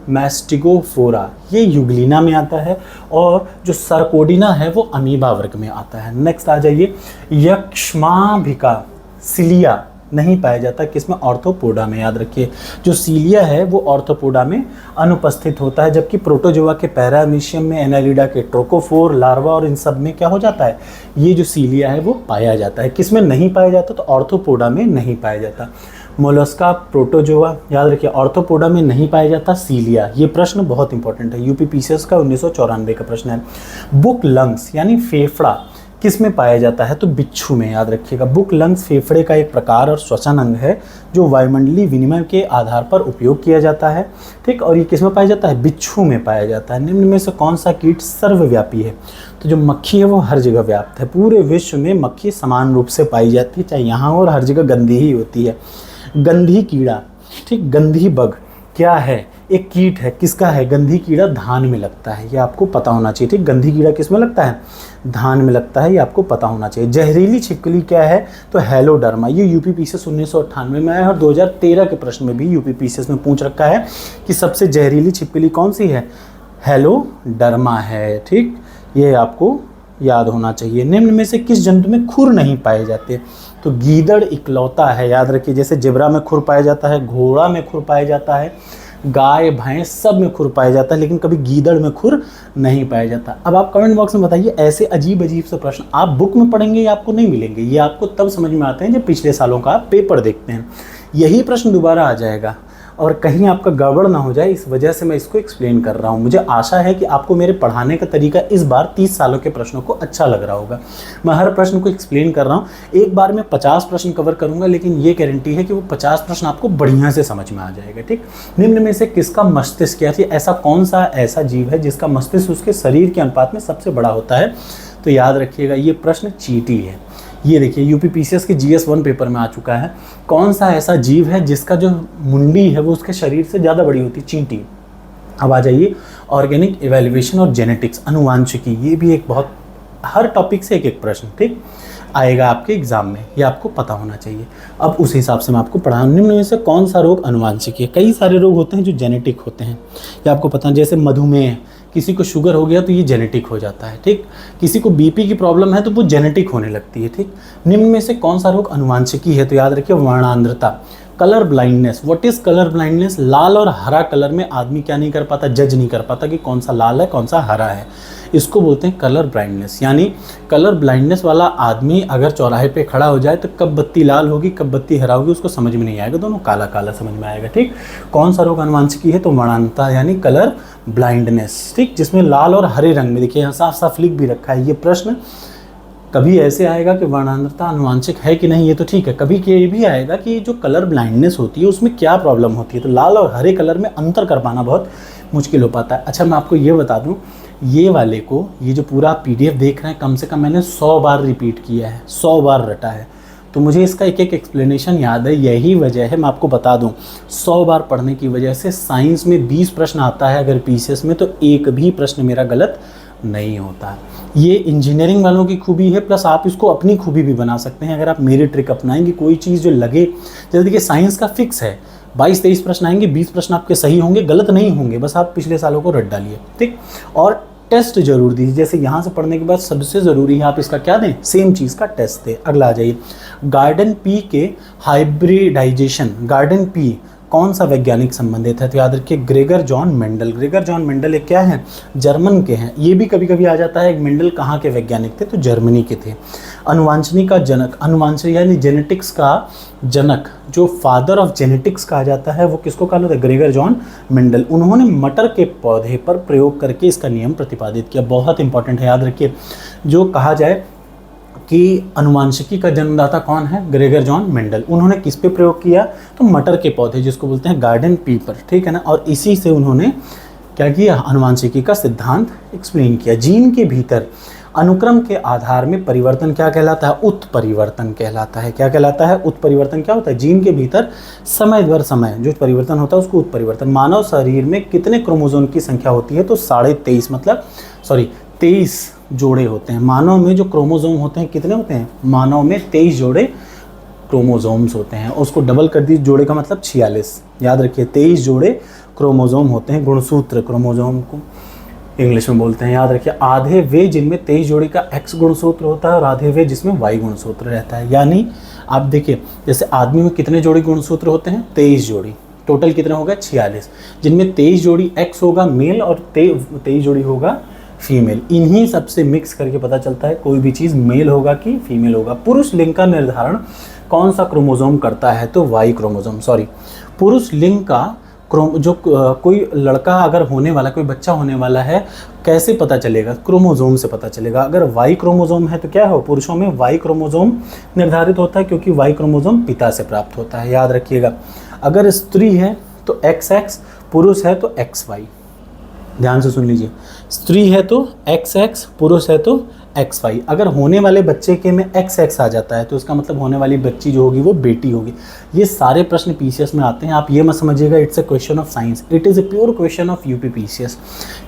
मैस्टिगोफोरा, ये यूग्लिना में आता है, और जो सार्कोडिना है वो अमीबा वर्ग में आता है। नेक्स्ट आ जाइए, यक्ष्माभिका, सिलिया नहीं पाया जाता, किसमें? ऑर्थोपोडा में। याद रखिए, जो सीलिया है वो ऑर्थोपोडा में अनुपस्थित होता है, जबकि प्रोटोजोआ के पैरामीशियम में, एनालिडा के ट्रोकोफोर, लार्वा और इन सब में क्या हो जाता है? ये जो सीलिया है वो पाया जाता है। किसमें नहीं पाया जाता? तो ऑर्थोपोडा में नहीं पाया जाता। मोलस्का, प्रोटोजोआ, याद रखिए, ऑर्थोपोडा में नहीं पाया जाता सीलिया। ये प्रश्न बहुत इंपॉर्टेंट है, यूपी पीसीएस का 1994 का प्रश्न है। बुक लंग्स यानी फेफड़ा किस में पाया जाता है? तो बिच्छू में। याद रखिएगा, बुक लंग्स फेफड़े का एक प्रकार और श्वसन अंग है जो वायुमंडलीय विनिमय के आधार पर उपयोग किया जाता है। ठीक, और ये किस में पाया जाता है? बिच्छू में पाया जाता है। निम्न में से कौन सा कीट सर्वव्यापी है? तो जो मक्खी है वो हर जगह व्याप्त है। पूरे विश्व में मक्खी समान रूप से पाई जाती है, चाहे यहाँ और हर जगह गंदी ही होती है। गंधी कीड़ा, ठीक, गंधी बग क्या है? एक कीट है। किसका है? गंधी कीड़ा धान में लगता है, ये आपको पता होना चाहिए। ठीक, गंधी कीड़ा किस में लगता है? धान में लगता है, ये आपको पता होना चाहिए। जहरीली छिपकली क्या है? तो हेलोडर्मा। ये यूपी पीसीएस 1998 में आया और 2013 के प्रश्न में भी यूपी पीसीएस में पूछ रखा है कि सबसे जहरीली छिपकली कौन सी है? हेलोडर्मा है। ठीक, ये आपको याद होना चाहिए। निम्न में से किस जंतु में खुर नहीं पाए जाते? तो गीदड़ इकलौता है। याद रखिए, जैसे जेब्रा में खुर पाया जाता है, घोड़ा में खुर पाया जाता है, गाय भैंस सब में खुर पाया जाता है, लेकिन कभी गीदड़ में खुर नहीं पाया जाता। अब आप कमेंट बॉक्स में बताइए, ऐसे अजीब अजीब से प्रश्न आप बुक में पढ़ेंगे या आपको नहीं मिलेंगे? ये आपको तब समझ में आते हैं जब पिछले सालों का आप पेपर देखते हैं। यही प्रश्न दोबारा आ जाएगा और कहीं आपका गड़बड़ ना हो जाए, इस वजह से मैं इसको एक्सप्लेन कर रहा हूँ। मुझे आशा है कि आपको मेरे पढ़ाने का तरीका इस बार 30 सालों के प्रश्नों को अच्छा लग रहा होगा। मैं हर प्रश्न को एक्सप्लेन कर रहा हूँ। एक बार मैं 50 प्रश्न कवर करूँगा, लेकिन ये गारंटी है कि वो 50 प्रश्न आपको बढ़िया से समझ में आ जाएगा। ठीक, निम्न में से किसका मस्तिष्क या ऐसा कौन सा ऐसा जीव है जिसका मस्तिष्क उसके शरीर के अनुपात में सबसे बड़ा होता है? तो याद रखिएगा, ये प्रश्न चींटी है। ये देखिए यूपीपीसीएस के जीएस 1 पेपर में आ चुका है, कौन सा ऐसा जीव है जिसका जो मुंडी है वो उसके शरीर से ज़्यादा बड़ी होती है? चींटी। अब आ जाइए ऑर्गेनिक इवैल्यूएशन और जेनेटिक्स, अनुवांशिकी, ये भी एक बहुत, हर टॉपिक से एक एक प्रश्न ठीक आएगा आपके एग्जाम में, ये आपको पता होना चाहिए। अब उस हिसाब से मैं आपको पढ़ा, निम्न में से कौन सा रोग अनुवांशिक है? कई सारे रोग होते हैं जो जेनेटिक होते हैं, ये आपको पता है, जैसे मधुमेह, किसी को शुगर हो गया तो ये जेनेटिक हो जाता है, ठीक। किसी को बीपी की प्रॉब्लम है तो वो जेनेटिक होने लगती है, ठीक। निम्न में से कौन सा रोग अनुवांशिकी है? तो याद रखिए वर्णांधता, colour blindness. What is colour blindness? लाल और हरा कलर में आदमी क्या नहीं कर पाता, जज नहीं कर पाता कि कौन सा लाल है कौन सा हरा है, इसको बोलते हैं कलर ब्लाइंडनेस। यानी कलर ब्लाइंडनेस वाला आदमी अगर चौराहे पे खड़ा हो जाए तो कब बत्ती लाल होगी कब बत्ती हरा होगी उसको समझ में नहीं आएगा, दोनों काला काला समझ में आएगा, ठीक। कौन सा रोग अनुवांशिकी है? तो वर्णांधता यानी कलर ब्लाइंडनेस, ठीक, जिसमें लाल और हरे रंग में, देखिए यहाँ साफ साफ लिख भी रखा है। ये प्रश्न कभी ऐसे आएगा कि वर्णांधता अनुवांशिक है कि नहीं, ये तो ठीक है, कभी ये भी आएगा कि जो कलर ब्लाइंडनेस होती है उसमें क्या प्रॉब्लम होती है, तो लाल और हरे कलर में अंतर कर पाना बहुत मुश्किल हो पाता है। अच्छा मैं आपको ये बता दूं, ये वाले को, ये जो पूरा पीडीएफ देख रहे हैं, कम से कम मैंने 100 बार रिपीट किया है, 100 बार रटा है, तो मुझे इसका एक एक एक्सप्लेनेशन याद है। यही वजह है, मैं आपको बता दूं, 100 बार पढ़ने की वजह से साइंस में 20 प्रश्न आता है अगर पीसीएस में, तो एक भी प्रश्न मेरा गलत नहीं होता। ये इंजीनियरिंग वालों की खूबी है, प्लस आप इसको अपनी खूबी भी बना सकते हैं अगर आप मेरी ट्रिक अपनाएंगे। कोई चीज़ जो लगे, जैसे देखिए साइंस का फिक्स है 22-23 प्रश्न आएंगे, 20 प्रश्न आपके सही होंगे, गलत नहीं होंगे, बस आप पिछले सालों को रट डालिए, ठीक। और टेस्ट जरूर दीजिए, जैसे यहाँ से पढ़ने के बाद सबसे ज़रूरी है आप इसका क्या दें, सेम चीज़ का टेस्ट दें। अगला आ जाइए, गार्डन पी के हाइब्रिडाइजेशन, गार्डन पी कौन सा वैज्ञानिक संबंधित है? तो याद रखिए Gregor John Mendel. Gregor John Mendel एक क्या है, जर्मन के हैं। ये भी कभी कभी आ जाता है, मेंडल कहाँ के वैज्ञानिक थे? तो जर्मनी के थे। अनुवांशनी का जनक, अनुवांशनी यानी जेनेटिक्स का जनक, जो फादर ऑफ जेनेटिक्स कहा जाता है, वो किसको कहा जाता है? Gregor John Mendel. उन्होंने मटर के पौधे पर प्रयोग करके इसका नियम प्रतिपादित किया, बहुत इंपॉर्टेंट है, याद रखिए। जो कहा जाए कि अनुवांशिकी का जन्मदाता कौन है? Gregor John Mendel. उन्होंने किस पे प्रयोग किया? तो मटर के पौधे, जिसको बोलते हैं गार्डन पी पर, ठीक है ना। और इसी से उन्होंने क्या किया? अनुवांशिकी का सिद्धांत एक्सप्लेन किया। जीन के भीतर अनुक्रम के आधार में परिवर्तन क्या कहलाता है? उत्परिवर्तन कहलाता है। क्या कहलाता है? उत्परिवर्तन। क्या होता है? जीन के भीतर समय दर समय जो परिवर्तन होता है उसको उत्परिवर्तन। मानव शरीर में कितने क्रोमोसोम की संख्या होती है? तो 23.5, मतलब 23 जोड़े होते हैं। मानव में जो क्रोमोसोम होते हैं कितने होते हैं? मानव में 23 जोड़े क्रोमोसोम्स होते हैं। उसको डबल कर दीजिए, जोड़े का मतलब 46। याद रखिए 23 जोड़े क्रोमोसोम होते हैं। गुणसूत्र क्रोमोसोम को इंग्लिश में बोलते हैं। याद रखिए आधे वे जिनमें 23 जोड़ी का एक्स गुणसूत्र होता है और आधे वे जिसमें वाई गुणसूत्र रहता है। यानी आप देखिए जैसे आदमी में कितने जोड़ी गुणसूत्र होते हैं? 23 जोड़ी। टोटल कितने होगा? 46, जिनमें 23 जोड़ी एक्स होगा मेल और 23 जोड़ी होगा फीमेल। इन्हीं सबसे मिक्स करके पता चलता है कोई भी चीज़ मेल होगा कि फीमेल होगा। पुरुष लिंग का निर्धारण कौन सा क्रोमोसोम करता है? तो वाई क्रोमोसोम। पुरुष लिंग का जो कोई लड़का अगर होने वाला, कोई बच्चा होने वाला है, कैसे पता चलेगा? क्रोमोसोम से पता चलेगा। अगर वाई क्रोमोसोम है तो क्या हो? पुरुषों में वाई क्रोमोसोम निर्धारित होता है, क्योंकि वाई क्रोमोसोम पिता से प्राप्त होता है। याद रखिएगा। अगर स्त्री है तो XX, पुरुष है तो XY। ध्यान से सुन लीजिए, स्त्री है तो XX, पुरुष है तो XY। अगर होने वाले बच्चे के में XX आ जाता है तो उसका मतलब होने वाली बच्ची जो होगी वो बेटी होगी। ये सारे प्रश्न पीसीएस में आते हैं। आप ये मत समझिएगा it's a question of science, it is a pure question of UP PCS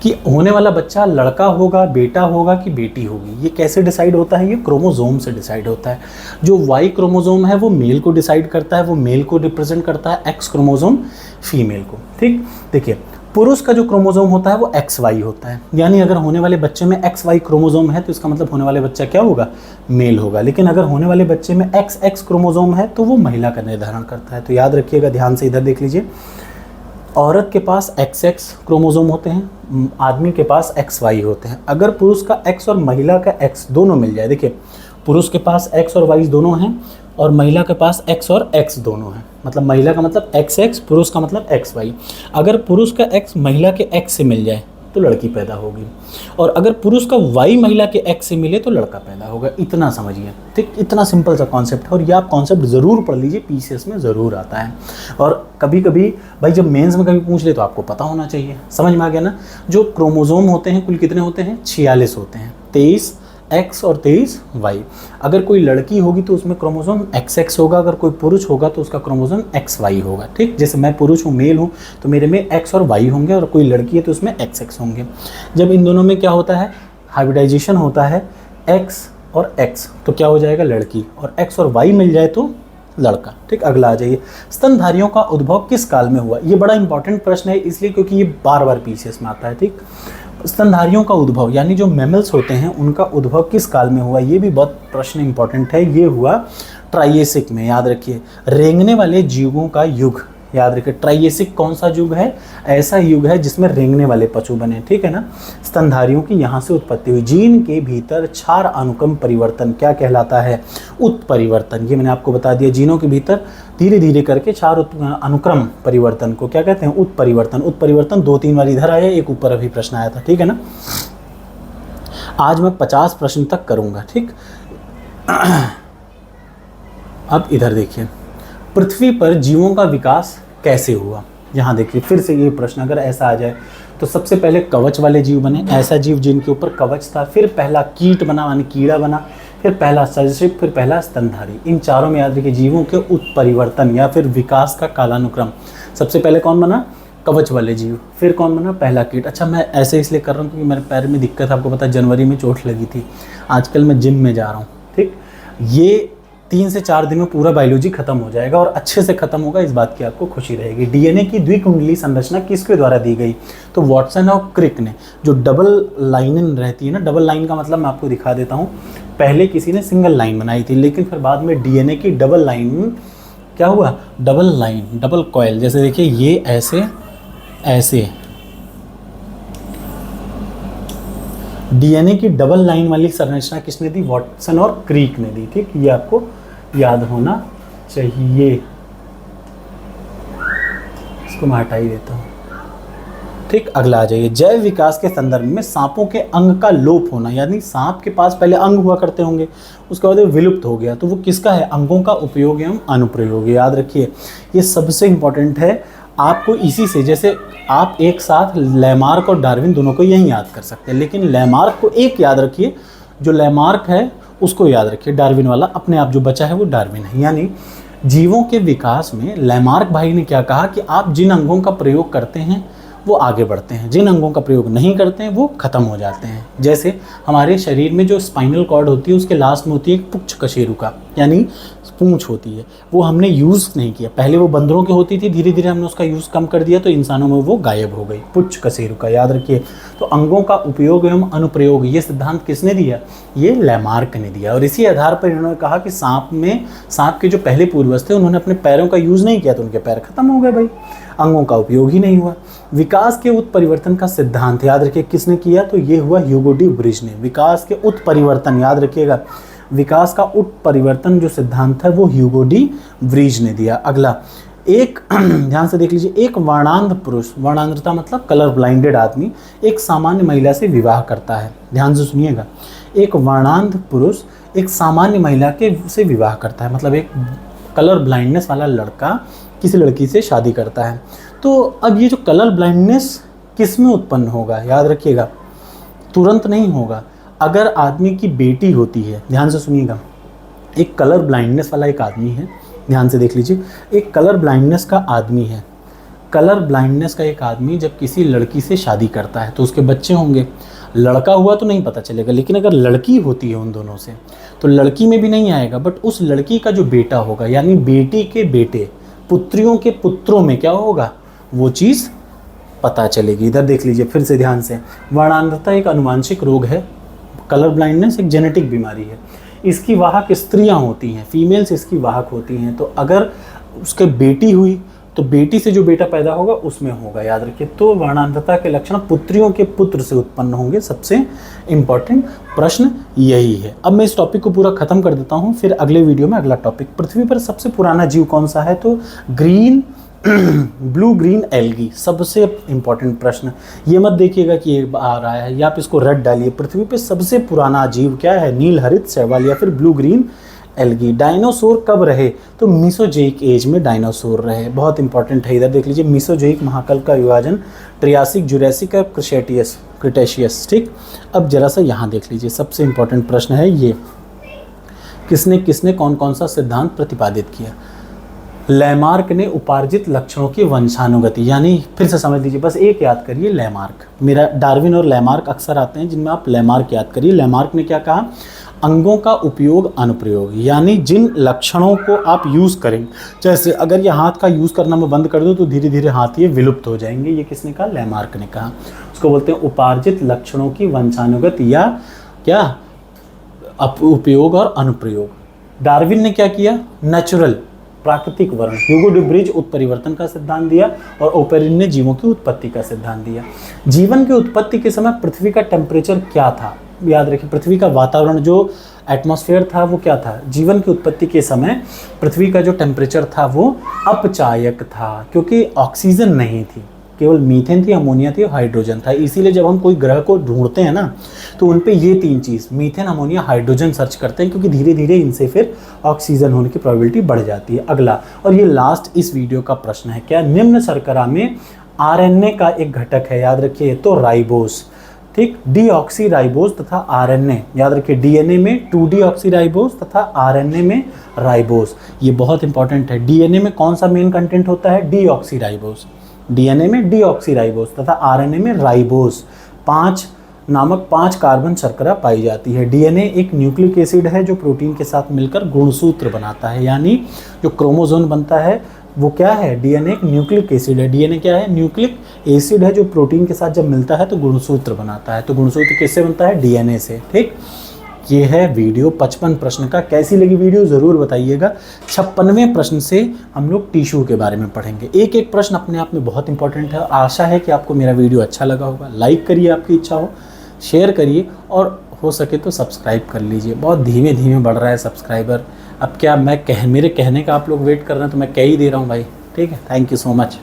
कि होने वाला बच्चा लड़का होगा, बेटा होगा कि बेटी होगी। ये कैसे डिसाइड होता है? ये क्रोमोसोम से डिसाइड होता है। जो वाई क्रोमोसोम है वो मेल को डिसाइड करता है, वो मेल को रिप्रेजेंट करता है, एक्स क्रोमोसोम फीमेल को। ठीक, देखिए पुरुष का जो क्रोमोसोम होता है वो XY होता है। यानी अगर होने वाले बच्चे में XY क्रोमोसोम है तो इसका मतलब होने वाले बच्चा क्या होगा? मेल होगा। लेकिन अगर होने वाले बच्चे में XX क्रोमोसोम है तो वो महिला का निर्धारण करता है। तो याद रखिएगा, ध्यान से इधर देख लीजिए। औरत के पास XX क्रोमोसोम होते हैं, आदमी के पास XY होते हैं। अगर पुरुष का X और महिला का X दोनों मिल जाए, देखिए पुरुष के पास X और Y दोनों हैं और महिला के पास X और X दोनों हैं, मतलब महिला का मतलब XX, पुरुष का मतलब XY। अगर पुरुष का X महिला के X से मिल जाए तो लड़की पैदा होगी, और अगर पुरुष का Y महिला के X से मिले तो लड़का पैदा होगा। इतना समझिए, ठीक, इतना सिंपल सा कॉन्सेप्ट है। और ये आप कॉन्सेप्ट ज़रूर पढ़ लीजिए, पीसीएस में ज़रूर आता है। और कभी कभी भाई जब मेंस में कभी पूछ ले तो आपको पता होना चाहिए। समझ में आ गया ना? जो क्रोमोसोम होते हैं कुल कितने होते हैं? 46 होते हैं। 23 X और 23 Y। अगर कोई लड़की होगी तो उसमें क्रोमोसोम XX होगा, अगर कोई पुरुष होगा तो उसका क्रोमोसोम XY होगा। ठीक, जैसे मैं पुरुष हूँ, मेल हूँ, तो मेरे में X और Y होंगे, और कोई लड़की है तो उसमें XX होंगे। जब इन दोनों में क्या होता है, हाइब्रिडाइजेशन होता है, X और X, तो क्या हो जाएगा लड़की, और X और Y मिल जाए तो लड़का। ठीक, अगला आ जाइए, स्तनधारियों का उद्भव किस काल में हुआ। ये बड़ा इंपॉर्टेंट प्रश्न है, इसलिए क्योंकि ये बार बार पीसीएस में आता है। ठीक, स्तनधारियों का उद्भव यानी जो मैमल्स होते हैं उनका उद्भव किस काल में हुआ, ये भी बहुत प्रश्न इंपॉर्टेंट है। ये हुआ ट्राइएसिक में, याद रखिए। रेंगने वाले जीवों का युग, याद रखिए। ट्राइएसिक कौन सा युग है, ऐसा युग है जिसमें रेंगने वाले पशु बने। ठीक है ना, स्तनधारियों की यहाँ से उत्पत्ति हुई। जीन के भीतर क्षार अनुक्रम परिवर्तन क्या कहलाता है, उत्परिवर्तन। ये मैंने आपको बता दिया, जीनों के भीतर धीरे धीरे करके क्षार अनुक्रम परिवर्तन को क्या कहते हैं, उत्परिवर्तन। उत्परिवर्तन 2-3 बार इधर आया, एक ऊपर अभी प्रश्न आया था। ठीक है ना, आज मैं 50 प्रश्न तक करूंगा। ठीक, अब इधर देखिए, पृथ्वी पर जीवों का विकास कैसे हुआ। यहाँ देखिए फिर से ये प्रश्न अगर ऐसा आ जाए तो सबसे पहले कवच वाले जीव बने, ऐसा जीव जिनके ऊपर कवच था, फिर पहला कीट बना यानी कीड़ा बना, फिर पहला सरीसृप, फिर पहला स्तनधारी। इन चारों में याद रखिए जीवों के उत्परिवर्तन या फिर विकास का कालानुक्रम। सबसे पहले कौन बना, कवच वाले जीव, फिर कौन बना, पहला कीट। अच्छा, मैं ऐसे इसलिए कर रहा हूँ क्योंकि मेरे पैर में दिक्कत, आपको पता है जनवरी में चोट लगी थी, आजकल मैं जिम में जा रहा हूँ। ठीक, ये 3 से 4 दिन में पूरा बायोलॉजी खत्म हो जाएगा और अच्छे से खत्म होगा, इस बात की आपको खुशी रहेगी। डीएनए की द्विकुंडली संरचना किसके द्वारा दी गई, तो वाटसन और क्रिक ने। जो डबल लाइन रहती है ना, डबल लाइन का मतलब मैं आपको दिखा देता हूँ। पहले किसी ने सिंगल लाइन बनाई थी, लेकिन फिर बाद में डीएनए की डबल लाइन क्या हुआ, डबल लाइन, डबल कॉइल। जैसे देखिए ये ऐसे ऐसे डीएनए की डबल लाइन वाली संरचना किसने दी, वाटसन और क्रिक ने दी। ठीक, ये आपको याद होना चाहिए। इसको मैं हटा ही देता हूँ। ठीक, अगला आ जाइए, जैव विकास के संदर्भ में सांपों के अंग का लोप होना, यानी सांप के पास पहले अंग हुआ करते होंगे, उसके बाद विलुप्त हो गया, तो वो किसका है, अंगों का उपयोग एवं अनुप्रयोग। याद रखिए ये सबसे इंपॉर्टेंट है। आपको इसी से, जैसे आप एक साथ लैमार्क और डार्विन दोनों को यही याद कर सकते हैं, लेकिन लैमार्क को एक याद रखिए, जो लैमार्क है उसको याद रखिए, डार्विन वाला अपने आप जो बचा है वो डार्विन है। यानी जीवों के विकास में लैमार्क भाई ने क्या कहा कि आप जिन अंगों का प्रयोग करते हैं वो आगे बढ़ते हैं, जिन अंगों का प्रयोग नहीं करते हैं वो खत्म हो जाते हैं। जैसे हमारे शरीर में जो स्पाइनल कॉर्ड होती है उसके लास्ट में होती है एक पुच्छ कशेरुका, यानी पूंछ होती है, वो हमने यूज़ नहीं किया। पहले वो बंदरों की होती थी, धीरे धीरे हमने उसका यूज़ कम कर दिया तो इंसानों में वो गायब हो गई, पुच्छ कशेरुका। याद रखिए, तो अंगों का उपयोग एवं अनुप्रयोग ये सिद्धांत किसने दिया, ये लैमार्क ने दिया। और इसी आधार पर इन्होंने कहा कि सांप के जो पहले पूर्वज थे उन्होंने अपने पैरों का यूज़ नहीं किया तो उनके पैर खत्म हो गए भाई, अंगों का उपयोग ही नहीं हुआ। विकास के उत्परिवर्तन का सिद्धांत याद रखिए किसने किया, तो ये हुआ ह्यूगो डी ब्रिज ने। विकास के उत्परिवर्तन, याद रखिएगा विकास का उत्परिवर्तन जो सिद्धांत है वो ह्यूगो डी ब्रिज ने दिया। अगला, एक ध्यान से देख लीजिए, एक वर्णांध पुरुष, वर्णांधता मतलब कलर ब्लाइंडेड आदमी, एक सामान्य महिला से विवाह करता है। ध्यान से सुनिएगा, एक वर्णांध पुरुष एक सामान्य महिला से विवाह करता है, मतलब एक कलर ब्लाइंडनेस वाला लड़का किसी लड़की से शादी करता है। तो अब ये जो कलर ब्लाइंडनेस किस में उत्पन्न होगा, याद रखिएगा तुरंत नहीं होगा। अगर आदमी की बेटी होती है, ध्यान से सुनिएगा, एक कलर ब्लाइंडनेस वाला एक आदमी है, ध्यान से देख लीजिए, एक कलर ब्लाइंडनेस का आदमी है, कलर ब्लाइंडनेस का एक आदमी जब किसी लड़की से शादी करता है तो उसके बच्चे होंगे। लड़का हुआ तो नहीं पता चलेगा, लेकिन अगर लड़की होती है उन दोनों से तो लड़की में भी नहीं आएगा, बट उस लड़की का जो बेटा होगा, यानी बेटी के बेटे, पुत्रियों के पुत्रों में क्या होगा, वो चीज़ पता चलेगी। इधर देख लीजिए फिर से ध्यान से, वर्णांधता एक अनुवांशिक रोग है, कलर ब्लाइंडनेस एक जेनेटिक बीमारी है। इसकी वाहक स्त्रियां होती हैं, फीमेल्स इसकी वाहक होती हैं। तो अगर उसके बेटी हुई तो बेटी से जो बेटा पैदा होगा उसमें होगा, याद रखिए। तो वर्णांधता के लक्षण पुत्रियों के पुत्र से उत्पन्न होंगे, सबसे इम्पॉर्टेंट प्रश्न यही है। अब मैं इस टॉपिक को पूरा खत्म कर देता हूँ, फिर अगले वीडियो में अगला टॉपिक। पृथ्वी पर सबसे पुराना जीव कौन सा है, तो ग्रीन ब्लू ग्रीन एल्गी, सबसे इम्पॉर्टेंट प्रश्न। ये मत देखिएगा कि ये आ रहा है, या आप इसको रट डालिए। पृथ्वी पे सबसे पुराना जीव क्या है, नील हरित शैवाल या फिर ब्लू ग्रीन एल्गी। डायनासोर कब रहे? तो मीसोजोइक एज में डायनासोर रहे। बहुत इंपॉर्टेंट है, इधर देख लीजिए, मीसोजोइक महाकाल का विभाजन ट्रियासिक, जुरासिक और क्रिटेशियस। ठीक, अब जरा सा यहाँ देख लीजिए, सबसे इंपॉर्टेंट प्रश्न है ये, किसने किसने कौन कौन सा सिद्धांत प्रतिपादित किया? लैमार्क ने उपार्जित लक्षणों की वंशानुगति, यानी फिर से समझ लीजिए, बस एक याद करिए, लैमार्क। मेरा डार्विन और लैमार्क अक्सर आते हैं, जिनमें आप लैमार्क याद करिए। लैमार्क ने क्या कहा? अंगों का उपयोग अनुप्रयोग, यानी जिन लक्षणों को आप यूज़ करें, जैसे अगर ये हाथ का यूज़ करना मैं बंद कर दूं तो धीरे धीरे हाथ ये विलुप्त हो जाएंगे। ये किसने कहा? लैमार्क ने कहा। उसको बोलते हैं उपार्जित लक्षणों की वंशानुगति या क्या, उपयोग और अनुप्रयोग। डार्विन ने क्या किया? नेचुरल, प्राकृतिक वर्ण। ह्यूगो डू ब्रिज उत्परिवर्तन का सिद्धांत दिया और ओपेरिन ने जीवों की उत्पत्ति का सिद्धांत दिया। जीवन की उत्पत्ति के समय पृथ्वी का टेम्परेचर क्या था? याद रखिए, पृथ्वी का वातावरण जो एटमॉस्फेयर था वो क्या था? जीवन की उत्पत्ति के समय पृथ्वी का जो टेम्परेचर था वो अपचायक था, क्योंकि ऑक्सीजन नहीं थी, केवल मीथेन थी, अमोनिया थी, हाइड्रोजन था। इसीलिए जब हम कोई ग्रह को ढूंढते हैं ना, तो उन पे ये तीन चीज़, मीथेन, अमोनिया, हाइड्रोजन सर्च करते हैं, क्योंकि धीरे धीरे इनसे फिर ऑक्सीजन होने की प्रोबेबिलिटी बढ़ जाती है। अगला, और ये लास्ट इस वीडियो का प्रश्न है, क्या निम्न शर्करा में आरएनए का एक घटक है? याद रखिए, तो राइबोस। ठीक, डीऑक्सी राइबोस तथा आरएनए। याद रखिए, डीएनए में 2-डीऑक्सी राइबोस तथा आरएनए में राइबोस। ये बहुत इंपॉर्टेंट है। डीएनए में कौन सा मेन कंटेंट होता है? Deoxy ribose. डीएनए में डीऑक्सी राइबोस तथा आरएनए में राइबोस। 5 कार्बन शर्करा पाई जाती है। डीएनए एक न्यूक्लिक एसिड है जो प्रोटीन के साथ मिलकर गुणसूत्र बनाता है, यानी जो क्रोमोसोम बनता है वो क्या है? डीएनए एक न्यूक्लिक एसिड है। डीएनए क्या है? न्यूक्लिक एसिड है जो प्रोटीन के साथ जब मिलता है तो गुणसूत्र बनाता है। तो गुणसूत्र किससे बनता है? डीएनए से। ठीक, ये है वीडियो 55 प्रश्न का। कैसी लगी वीडियो ज़रूर बताइएगा। 56वें प्रश्न से हम लोग टिश्यू के बारे में पढ़ेंगे। एक एक प्रश्न अपने आप में बहुत इंपॉर्टेंट है। आशा है कि आपको मेरा वीडियो अच्छा लगा होगा। लाइक करिए आपकी इच्छा हो, शेयर करिए और हो सके तो सब्सक्राइब कर लीजिए। बहुत धीमे धीमे बढ़ रहा है सब्सक्राइबर। अब क्या मेरे कहने का आप लोग वेट कर रहे हैं तो मैं कह ही दे रहा हूँ भाई। ठीक है, थैंक यू सो मच।